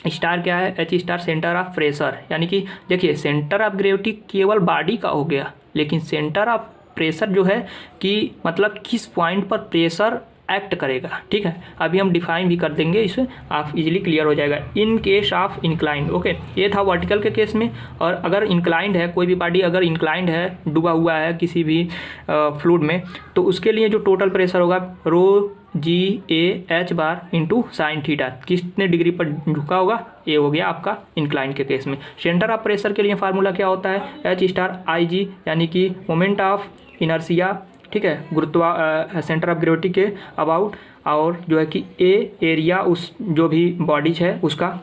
स्टार क्या है, H star centre of pressure, यानी कि देखिए सेंटर ऑफ ग्रेविटी केवल बॉडी का हो गया, लेकिन सेंटर ऑफ प्रेशर जो है कि मतलब किस पॉइंट पर प्रेशर एक्ट करेगा, ठीक है। अभी हम डिफाइन भी कर देंगे, इसे आप इजीली क्लियर हो जाएगा। इन केस ऑफ इंक्लाइंड, ओके, ये था वर्टिकल के केस में। और अगर इंक्लाइंड है कोई भी बॉडी, अगर इंक्लाइंड है, डूबा हुआ है किसी भी फ्लूइड में, तो उसके लिए जो टोटल प्रेशर होगा ρ/G/H bar into sine theta, कितने डिग्री पर झुका होगा, ये हो गया आपका इंक्लाइंड के केस में। सेंटर ऑफ प्रेशर के लिए फार्मूला क्या होता है, H*IG, यानी कि मोमेंट ऑफ इनर्सिया, ठीक है, गुरुत्वा सेंटर ऑफ ग्रेविटी के अबाउट, और जो है कि ए एरिया उस जो भी बॉडीज है उसका,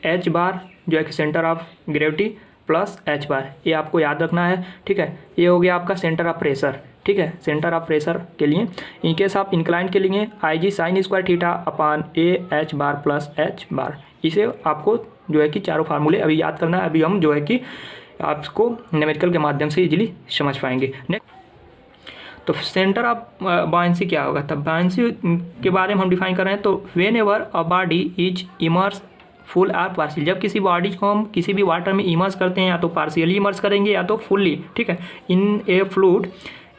H बार जो है कि centre of gravity plus H बार, ये आपको याद रखना है, ठीक है। ये हो गया आपका सेंटर ऑफ प्रेशर, ठीक है, सेंटर ऑफ प्रेशर के लिए। इन केस ऑफ इंक्लाइन के लिए IG sin² theta upon AH बार प्लस H बार। इसे आपको जो है कि चारों फार्मूले अभी याद करना है। अभी हम जो है कि आपको न्यूमेरिकल के माध्यम से इजीली समझ पाएंगे। नेक्स्ट, तो सेंटर ऑफ बायंसी क्या होगा, तब बायंसी के बारे में हम डिफाइन कर रहे हैं। तो when ever a body is immerse full और पार्शियल, जब किसी बॉडी को हम किसी भी वाटर में इमर्स करते हैं या तो पार्शियली इमर्स करेंगे या तो फुल्ली, ठीक है, in a fluid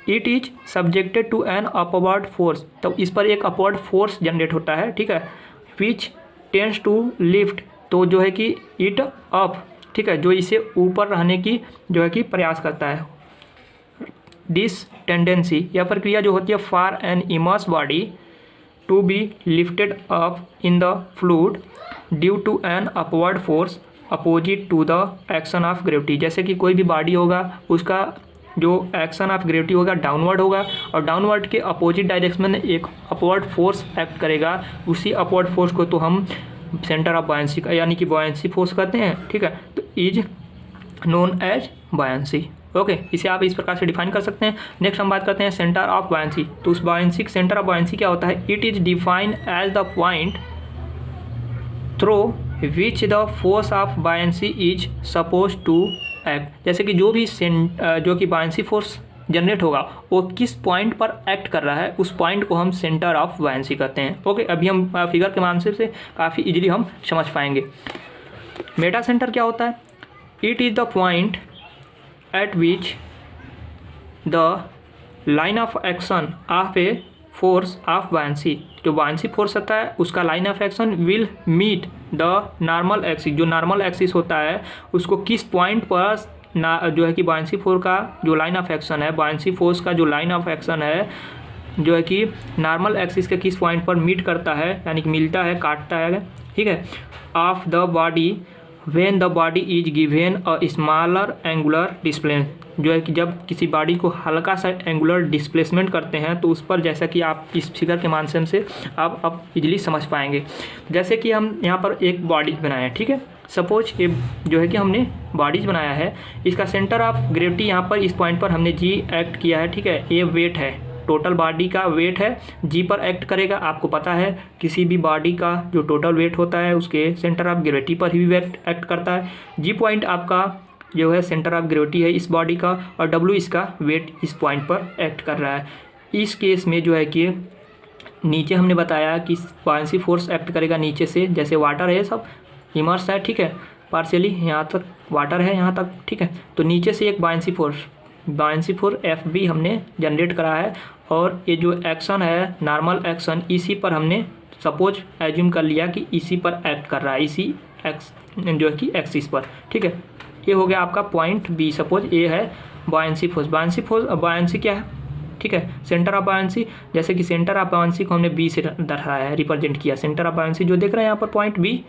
it is subjected to an upward force, तो इस पर एक अपवर्ड फोर्स जनरेट होता है, ठीक है, विच टेंड्स टू लिफ्ट, तो जो है कि इट अप, ठीक है, जो इसे ऊपर रहने की जो है कि प्रयास करता है। दिस टेंडेंसी, यह प्रक्रिया जो होती है for an immerse body to be lifted up in the fluid due to an upward force opposite to the action of gravity, जैसे कि कोई भी बॉडी होगा उसका जो एक्शन ऑफ ग्रेविटी होगा डाउनवर्ड होगा और डाउनवर्ड के अपोजिट डायरेक्शन में एक अपवर्ड फोर्स एक्ट करेगा, उसी अपवर्ड फोर्स को तो हम सेंटर ऑफ बायंसी यानी कि बायंसी फोर्स कहते हैं, ठीक है, तो is known as buoyancy. Okay, इसे आप इस प्रकार से डिफाइन कर सकते हैं। नेक्स्ट हम बात करते हैं सेंटर ऑफ बायंसी। तो उस बायंसी सेंटर ऑफ बायंसी क्या होता है, it is define as the point through which the force of buoyancy is suppose to act, जैसे कि जो कि बायंसी फोर्स जनरेट होगा वो किस पॉइंट पर एक्ट कर रहा है, उस पॉइंट को हम सेंटर ऑफ बायंसी कहते हैं। ओके, अभी हम फिगर के माध्यम से काफ़ी इजीली हम समझ पाएंगे। मेटा सेंटर क्या होता है, it is the point at which the line of action of a force of buoyancy, जो बायंसी फोर्स होता है उसका line of action will meet the normal axis, जो नॉर्मल एक्सिस होता है उसको किस पॉइंट पर जो है कि बायंसी फोर्स का जो लाइन ऑफ एक्शन है, बायंसी फोर्स का जो लाइन ऑफ एक्शन है जो है कि नॉर्मल एक्सिस के किस पॉइंट पर मीट करता है, यानी कि मिलता है, काटता है, ठीक है, of the body when the body is given a smaller angular displacement, जो है कि जब किसी बॉडी को हल्का सा एंगुलर डिस्प्लेसमेंट करते हैं तो उस पर, जैसा कि आप इस फिगर के माध्यम से आप अब इजीली समझ पाएंगे। जैसे कि हम यहाँ पर एक बॉडीज बनाए हैं, ठीक है, सपोज ये जो है कि हमने बॉडीज बनाया है, इसका सेंटर ऑफ ग्रेविटी यहाँ पर इस पॉइंट पर हमने जी एक्ट किया है, ठीक है, ये वेट है, टोटल बॉडी का वेट है, जी पर एक्ट करेगा। आपको पता है किसी भी बॉडी का जो टोटल वेट होता है उसके सेंटर ऑफ ग्रेविटी पर ही वेट एक्ट करता है। जी पॉइंट आपका जो है सेंटर ऑफ ग्रेविटी है इस बॉडी का और डब्ल्यू इसका वेट इस पॉइंट पर एक्ट कर रहा है। इस केस में जो है कि नीचे हमने बताया कि बायंसी फोर्स एक्ट करेगा नीचे से, जैसे वाटर है सब इमर्स है, ठीक है, पार्शियली यहाँ तक वाटर है यहाँ तक, ठीक है, तो नीचे से एक बायंसी फोर्स एफ बी हमने जनरेट करा है और ये जो एक्शन है नॉर्मल एक्शन इसी पर हमने सपोज एज्यूम कर लिया कि इसी पर एक्ट कर रहा है, इसी एक्स जो है कि एक्सिस पर, ठीक है, ये हो गया आपका पॉइंट बी। सपोज ये है बायंसी बायंसी क्या है, ठीक है, सेंटर ऑफ बायंसी, जैसे कि सेंटर ऑफ बायंसी को हमने बी से दर्शाया है, रिप्रेजेंट किया। सेंटर ऑफ बायंसी जो देख रहे हैं यहाँ पर पॉइंट बी,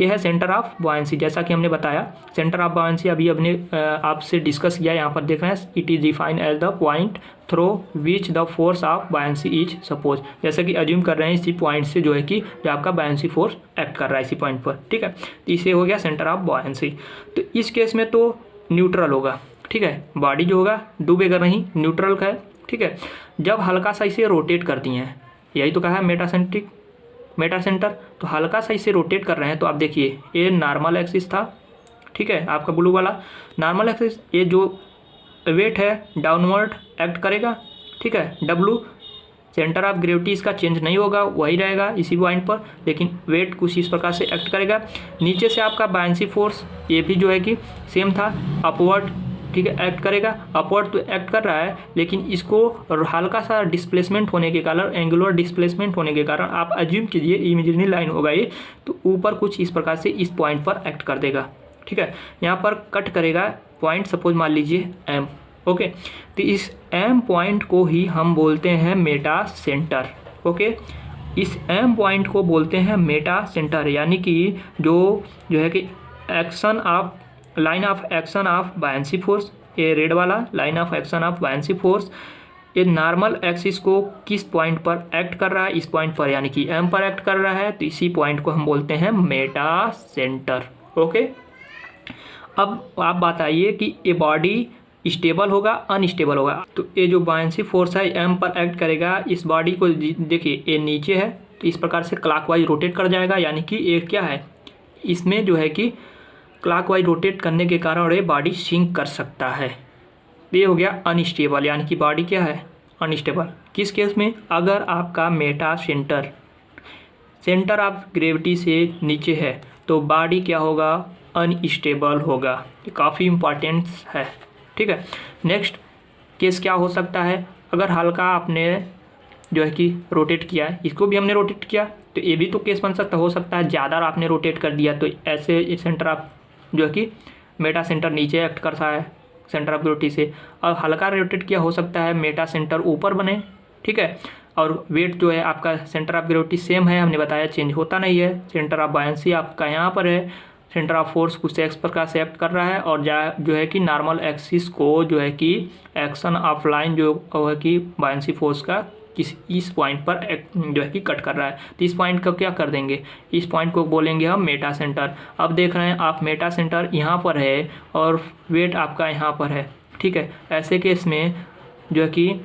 ये है सेंटर ऑफ बायंसी। जैसा कि हमने बताया सेंटर ऑफ बायंसी अभी हमने आपसे डिस्कस किया, यहाँ पर देख रहे हैं it is defined as the point through which the force of buoyancy is suppose, जैसे कि अज्यूम कर रहे हैं इसी पॉइंट से जो है कि जो आपका बायंसी फोर्स एक्ट कर रहा है इसी पॉइंट पर, ठीक है, तो इसे हो गया सेंटर ऑफ बायंसी। तो इस केस में तो न्यूट्रल होगा, ठीक है, बॉडी जो होगा डूबेगा नहीं, न्यूट्रल का है, ठीक है। जब हल्का सा इसे रोटेट कर दिए हैं, यही तो कहा है मेटा सेंटर, तो हल्का सा इसे रोटेट कर रहे हैं, तो आप देखिए ये नॉर्मल एक्सिस था, ठीक है, आपका ब्लू वाला नॉर्मल एक्सिस, ये जो वेट है डाउनवर्ड एक्ट करेगा, ठीक है, डब्लू सेंटर ऑफ ग्रेविटी इसका चेंज नहीं होगा, वही रहेगा इसी पॉइंट पर, लेकिन वेट कुछ इस प्रकार से एक्ट करेगा। नीचे से आपका बायंसी फोर्स ये भी जो है कि सेम था, अपवर्ड, ठीक है, एक्ट करेगा, अपवर्ड तो एक्ट कर रहा है, लेकिन इसको हल्का सा डिस्प्लेसमेंट होने के कारण, एंगुलर डिस्प्लेसमेंट होने के कारण आप अज्यूम कीजिए इमेजिनरी लाइन होगा ये, तो ऊपर कुछ इस प्रकार से इस पॉइंट पर एक्ट कर देगा, ठीक है, यहाँ पर कट करेगा पॉइंट, सपोज मान लीजिए एम, ओके, तो इस एम पॉइंट को ही हम बोलते हैं मेटा सेंटर, ओके, इस एम पॉइंट को बोलते हैं मेटा सेंटर, यानी कि जो है कि action of line of action of buoyancy force, ये रेड वाला line of action of buoyancy force ये नॉर्मल एक्सिस को किस पॉइंट पर एक्ट कर रहा है, इस पॉइंट पर, यानी कि एम पर एक्ट कर रहा है, तो इसी पॉइंट को हम बोलते हैं मेटा सेंटर, ओके। अब आप बताइए कि ये बॉडी स्टेबल होगा अनस्टेबल होगा, तो ये जो बायंसी फोर्स है एम पर एक्ट करेगा, इस बॉडी को देखिए ये नीचे है तो इस प्रकार से क्लॉकवाइज रोटेट कर जाएगा, यानी कि ये क्या है, इसमें जो है कि क्लॉकवाइज रोटेट करने के कारण ये बॉडी सिंक कर सकता है, ये हो गया अनस्टेबल, यानी कि बॉडी क्या है अनस्टेबल। किस केस में? अगर आपका मेटा सेंटर ऑफ ग्रेविटी से नीचे है तो बॉडी क्या होगा? अनस्टेबल होगा। ये काफ़ी इम्पॉर्टेंट है, ठीक है। नेक्स्ट केस क्या हो सकता है? अगर हल्का आपने जो है कि रोटेट किया है, इसको भी हमने रोटेट किया, तो ये भी तो केस बन सकता हो सकता है ज़्यादा आपने रोटेट कर दिया तो ऐसे सेंटर ऑफ जो है कि मेटा सेंटर नीचे एक्ट करता है सेंटर ऑफ ग्रेविटी से, और हल्का रोटेट किया हो सकता है मेटा सेंटर ऊपर बने, ठीक है। और वेट जो है आपका सेंटर ऑफ ग्रेविटी सेम है, हमने बताया चेंज होता नहीं है। सेंटर ऑफ बायंसी आपका यहाँ पर है, सेंटर ऑफ फोर्स कुछ एक्स प्रकार से एक्ट कर रहा है, और जो है कि नॉर्मल एक्सिस को जो है कि एक्शन ऑफ लाइन जो है कि बायंसी फोर्स का इस पॉइंट पर जो है कि कट कर रहा है। तो इस पॉइंट को क्या कर देंगे? इस पॉइंट को बोलेंगे हम मेटा सेंटर। अब देख रहे हैं आप मेटा सेंटर यहाँ पर है और वेट आपका यहाँ पर है, ठीक है। ऐसे केस में जो है कि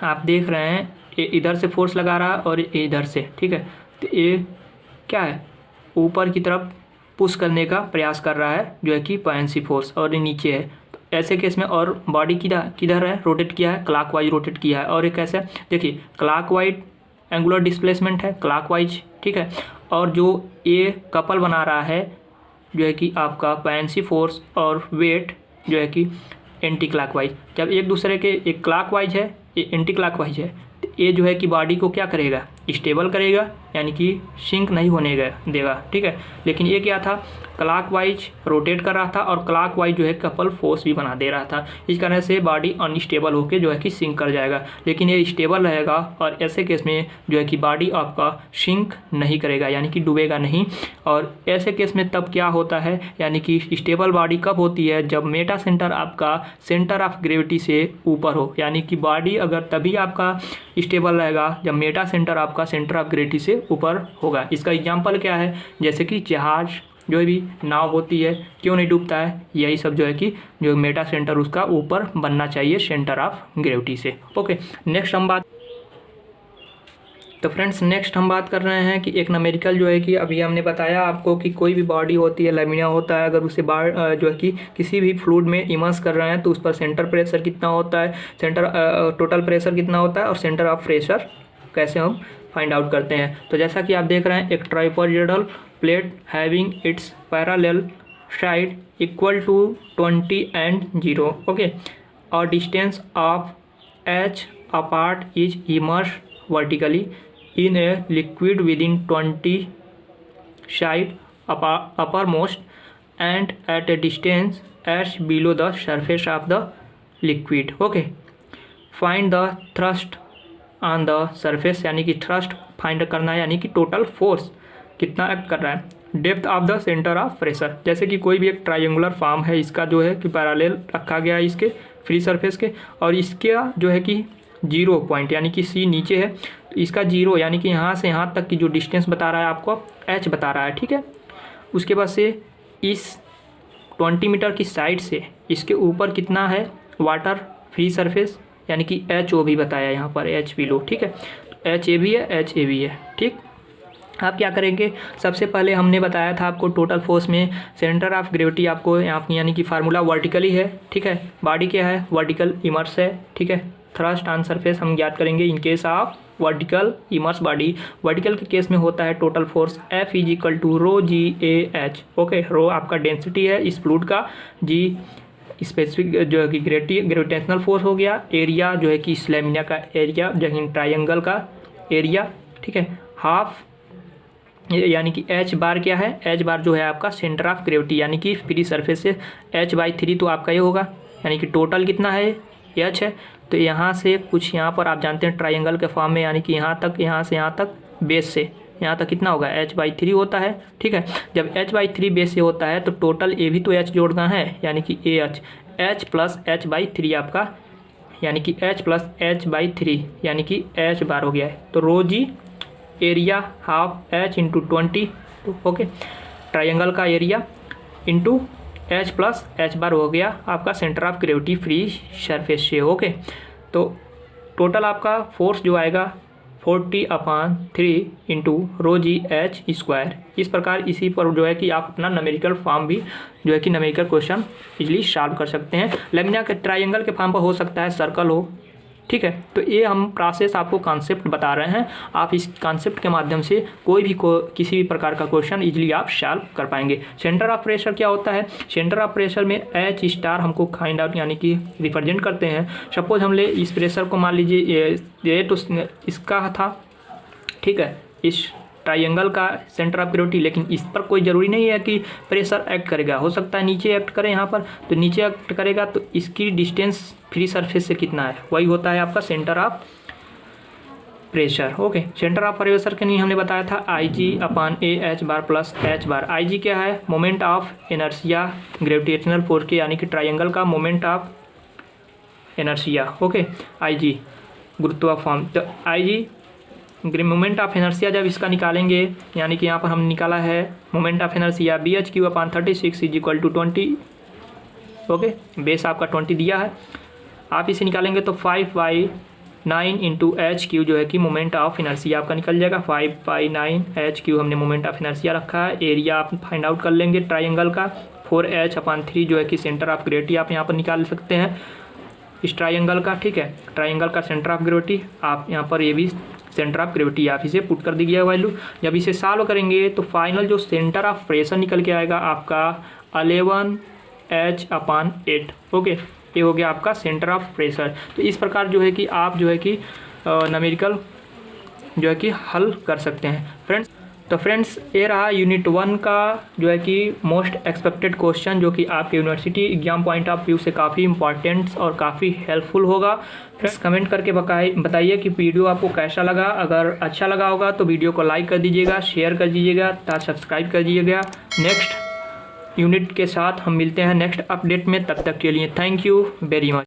आप देख रहे हैं ये इधर से फोर्स लगा रहा है और ये इधर से, ठीक है। तो ये क्या है? ऊपर की तरफ पुश करने का प्रयास कर रहा है जो है कि बायंसी फोर्स, और ये नीचे है। तो ऐसे केस में, और बॉडी किधर है? रोटेट किया है, क्लॉकवाइज रोटेट किया है। और ये कैसे? देखिए क्लॉकवाइज एंगुलर डिस्प्लेसमेंट है, क्लॉकवाइज, ठीक है। और जो ये कपल बना रहा है जो है कि आपका बायंसी फोर्स और वेट जो है कि एंटी क्लॉकवाइज। जब एक दूसरे के, एक क्लॉकवाइज है ये एंटी क्लॉकवाइज है, तो ये जो है कि बॉडी को क्या करेगा? स्टेबल करेगा, यानी कि सिंक नहीं होने देगा, ठीक है। लेकिन ये क्या था? क्लॉकवाइज रोटेट कर रहा था और क्लॉकवाइज जो है कपल फोर्स भी बना दे रहा था। इस कारण से बॉडी अनस्टेबल होकर जो है कि सिंक कर जाएगा। लेकिन ये स्टेबल रहेगा और ऐसे केस में जो है कि बॉडी आपका सिंक नहीं करेगा, यानी कि डूबेगा नहीं। और ऐसे केस में तब क्या होता है? यानी कि स्टेबल बॉडी कब होती है? जब मेटा सेंटर आपका सेंटर ऑफ ग्रेविटी से ऊपर हो, यानी कि बॉडी अगर तभी आपका स्टेबल रहेगा जब मेटा सेंटर आपका सेंटर ऑफ ग्रेविटी से ऊपर होगा। इसका एग्जाम्पल क्या है? जैसे कि जहाज जो भी नाव होती है क्यों नहीं डूबता है? यही सब जो है कि जो मेटा सेंटर उसका ऊपर बनना चाहिए सेंटर ऑफ ग्रेविटी से। ओके, नेक्स्ट हम बात कर रहे हैं कि एक न्यूमेरिकल जो है कि अभी हमने बताया आपको कि कोई भी बॉडी होती है, लैमिना होता है, अगर उसे जो है कि किसी भी फ्लूइड में इमर्स कर रहे हैं तो उस पर सेंटर प्रेशर कितना होता है, टोटल प्रेशर कितना होता है, और सेंटर ऑफ प्रेशर कैसे हम फाइंड आउट करते हैं। तो जैसा कि आप देख रहे हैं, एक trapezoidal plate having its parallel side equal to 20 and 0, okay, और distance of h apart is immersed vertically in a liquid within 20 side uppermost and at a distance h below the surface of the liquid, okay. Find the thrust on the surface, यानी कि thrust find करना है, यानी कि total force कितना act कर रहा है। Depth of the centre of pressure, जैसे कि कोई भी एक ट्रायंगुलर फॉर्म है, इसका जो है कि पैरेलल रखा गया है इसके फ्री सरफेस के, और इसका जो है कि 0 पॉइंट यानी कि C नीचे है, तो इसका 0 यानी कि यहाँ से यहाँ तक की जो डिस्टेंस बता रहा है आपको h बता रहा है, ठीक है। उसके बाद से इस 20 मीटर की साइड से इसके ऊपर कितना है वाटर फ्री सरफेस, यानी कि HO भी बताया यहाँ पर, H बिलो, ठीक है। तो HA भी है, HA भी है, ठीक। आप क्या करेंगे? सबसे पहले हमने बताया था आपको टोटल फोर्स में सेंटर ऑफ ग्रेविटी आपको यहाँ यानी कि फार्मूला वर्टिकली है, ठीक है। बॉडी क्या है? वर्टिकल इमर्स है, ठीक है। थ्रस्ट ऑन सरफेस हम याद करेंगे in case of vertical immerse body. Vertical के केस में होता है total force F is equal to rho GAH, okay. Rho आपका डेंसिटी है इस फ्लूइड का, G स्पेसिफिक जो है कि ग्रेविटेशनल फोर्स हो गया, एरिया जो है कि इस लैमिना का एरिया, जो ट्रायंगल का एरिया, ठीक है। हाफ यानी कि h बार क्या है? h बार जो है आपका सेंटर ऑफ ग्रेविटी, यानी कि फ्री सरफेस से h/3 तो आपका ये होगा, यानी कि टोटल कितना है? h है। तो यहाँ से कुछ यहाँ पर आप जानते हैं ट्रायंगल के फॉर्म में, यानी कि यहाँ तक, यहाँ से यहाँ तक, बेस से यहाँ तक कितना होगा? h/3 होता है, ठीक है। जब h/3 बेस से होता है तो टोटल ये भी तो h जोड़ना है, यानी कि h प्लस h/3 आपका, यानी कि h प्लस h/3 यानी कि h बार हो गया है। तो rho G area half h into 20, okay, triangle का area into h plus h bar हो गया आपका centre of gravity free surface से, ओके। तो टोटल आपका फोर्स जो आएगा 40/3 इंटू रो GH²। इस प्रकार इसी पर जो है कि आप अपना न्यूमेरिकल फॉर्म भी जो है कि न्यूमेरिकल क्वेश्चन इजीली सॉल्व कर सकते हैं। लैमिना के ट्रायंगल के फॉर्म पर हो सकता है सर्कल हो, ठीक है। तो ये हम प्रोसेस आपको कॉन्सेप्ट बता रहे हैं, आप इस कॉन्सेप्ट के माध्यम से कोई भी किसी भी प्रकार का क्वेश्चन इजीली आप सॉल्व कर पाएंगे। सेंटर ऑफ प्रेशर क्या होता है? सेंटर ऑफ प्रेशर में एच स्टार हमको फाइंड आउट यानी कि रिप्रेजेंट करते हैं। सपोज हम ले इस प्रेशर को, मान लीजिए ये तो इसका था, ठीक है, इस ट्राइंगल का सेंटर ऑफ ग्रेविटी, लेकिन इस पर कोई ज़रूरी नहीं है कि प्रेशर एक्ट करेगा, हो सकता है नीचे एक्ट करे यहाँ पर, तो नीचे एक्ट करेगा तो इसकी डिस्टेंस फ्री सरफेस से कितना है, वही होता है आपका centre of pressure. Okay, centre of pressure के लिए हमने बताया था IG/AH प्लस H बार। IG क्या है? Moment of inertia gravitational force के, यानी कि ट्राइंगल का moment of inertia. Okay, IG गुरुत्वाकर्षण, तो IG मोमेंट ऑफ इनर्शिया जब इसका निकालेंगे, यानी कि यहाँ पर हम निकाला है moment of inertia BH/36 = 20। Okay, base आपका 20 दिया है, आप इसे निकालेंगे तो 5/9 × H³ जो है कि मोमेंट ऑफ इनर्शिया आपका निकल जाएगा। 5/9 H³ हमने मोमेंट ऑफ इनर्शिया रखा है। एरिया आप फाइंड आउट कर लेंगे ट्राइंगल का। 4H/3 जो है कि सेंटर ऑफ ग्रेविटी आप यहाँ पर निकाल सकते हैं इस ट्राइंगल का, ठीक है, ट्राइंगल का सेंटर ऑफ ग्रेविटी। आप यहाँ पर ये भी सेंटर ऑफ ग्रेविटी आप इसे पुट कर दीजिए वैल्यू। जब इसे सॉल्व करेंगे तो फाइनल जो सेंटर ऑफ प्रेशर निकल के आएगा आपका 11H/8। ओके, ये हो गया आपका सेंटर ऑफ प्रेशर। तो इस प्रकार जो है कि आप जो है कि न्यूमेरिकल जो है कि हल कर सकते हैं फ्रेंड्स। तो फ्रेंड्स, ये रहा यूनिट 1 का जो है कि मोस्ट एक्सपेक्टेड क्वेश्चन, जो कि आपके university exam point of view से काफ़ी इंपॉर्टेंट और काफ़ी हेल्पफुल होगा। फ्रेंड्स, कमेंट करके बताइए कि वीडियो आपको कैसा लगा। अगर अच्छा लगा होगा तो वीडियो को लाइक कर दीजिएगा, शेयर कर दीजिएगा तथा सब्सक्राइब कर दीजिएगा। नेक्स्ट यूनिट के साथ हम मिलते हैं नेक्स्ट अपडेट में, तब तक के लिए थैंक यू वेरी मच।